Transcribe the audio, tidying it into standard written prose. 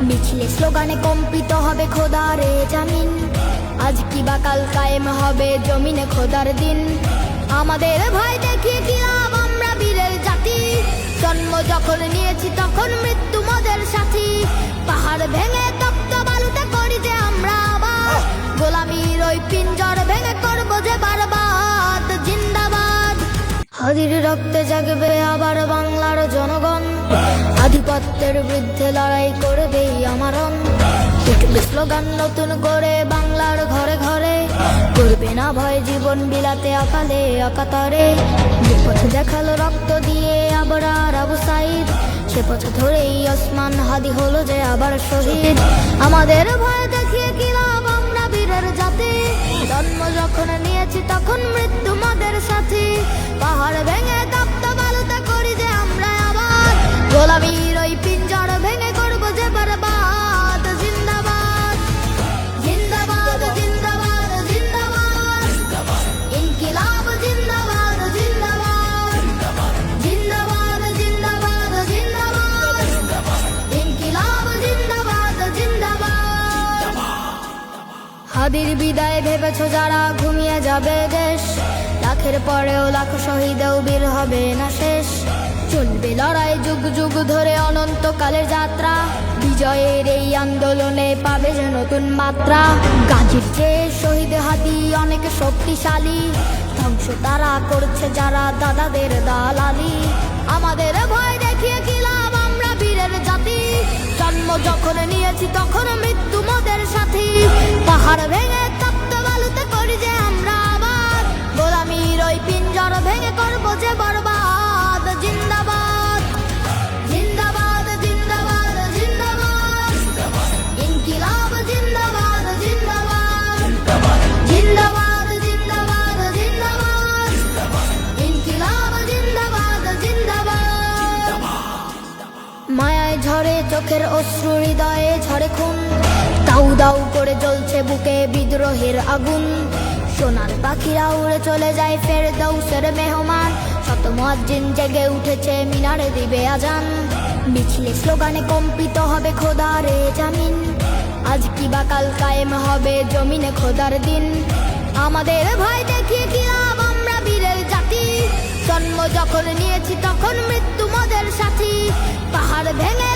মিছিলে স্লোগানে কম্পিত হবে খোদারে জামিন, আজ কি বা কাল কায়েম হবে জমিনে খোদার দিন। আমাদের ভয় দেখিয়ে কি লাভ, আমরা বীরের জাতি, জন্ম যখন নিয়েছি তখন মৃত্যু মোদের সাথী। পাহাড় ভেঙে তপ্ত বালুতে করি যে আমরা আবাদ, গোলামির ওই পিঞ্জর ভেঙে করবো যে বরবাদ। জিন্দাবাদ, হাদির রক্তে জাগবে আবার বাংলার জনগণ, আধিপত্যের বিরুদ্ধে লড়াই করবেই আমারণ। উঠবে স্লোগান নতুন করে বাংলার ঘরে ঘরে, করবে না ভয় জীবন বিলাতে অকালে অকাতরে। যে পথ দেখালো রক্ত দিয়ে আবরার আবু সাইদ, সে পথ ধরেই ওসমান হাদি হলো যে আবার শহীদ। আমাদের ভয় দেখিয়ে কি লাভ, আমরা বীরের জাতি, জন্ম যখন নিয়েছি তখন মৃত্যু মোদের সাথী। পাহাড় ভেঙে তপ্ত বালুতে করি যে আমরা আবাদ, গোলামির ওই পিঞ্জর ভেঙে করবো যে বরবাদ। জিন্দাবাদ জিন্দাবাদ জিন্দাবাদ জিন্দাবাদ, ইনকিলাব জিন্দাবাদ জিন্দাবাদ, জিন্দাবাদ জিন্দাবাদ জিন্দাবাদ, ইনকিলাব জিন্দাবাদ জিন্দাবাদ। হাদির বিদায় ভেবেছো যারা ঘুমিয়ে যাবে দেশ, লাখের পরেও লাখ শহীদেও বীর হবে না শেষ। চলবে লড়াই যুগ যুগ ধরে অনন্তকালের যাত্রা, বিজয়ের এই আন্দোলনে পাবে যে নতুন মাত্রা। গাজীর চেয়ে শহীদ হাদি অনেক শক্তিশালী, ধ্বংস তারা করছে যারা দাদাদের দালালি। আমাদের ভয় দেখিয়ে কি লাভ, আমরা বীরের জাতি, জন্ম যখন নিয়েছি তখন মৃত্যু মোদের সাথী। পাহাড় ভেঙে তপ্ত বালুতে করি যে আমরা আবাদ, গোলামির ওই পিঞ্জর ভেঙে করবো যে বরবাদ। জিন্দাবাদ জিন্দাবাদ জিন্দাবাদ জিন্দাবাদ, ইনকিলাব জিন্দাবাদ জিন্দাবাদ, জিন্দাবাদ জিন্দাবাদ জিন্দাবাদ, ইনকিলাব জিন্দাবাদ জিন্দাবাদ। মায়ায় ঝরে চোখের অশ্রু, হৃদয়ে ঝরে খুন, দাউ দাউ করে জ্বলছে বুকে বিদ্রোহের আগুন। সোনার পাখিরা উড়ে চলে যায় ফেরদৌসের মেহমান, শত মুয়াজ্জিন জেগে উঠেছে মিনারে দিবে আজান। মিছিলে স্লোগানে কম্পিত হবে খোদারে জামিন, আজ কি বা কাল কায়েম হবে জমিনে খোদার দিন। আমাদের ভয় দেখিয়ে কি লাভ, আমরা বীরের জাতি, জন্ম যখন নিয়েছি তখন মৃত্যু মোদের সাথী। পাহাড় ভেঙে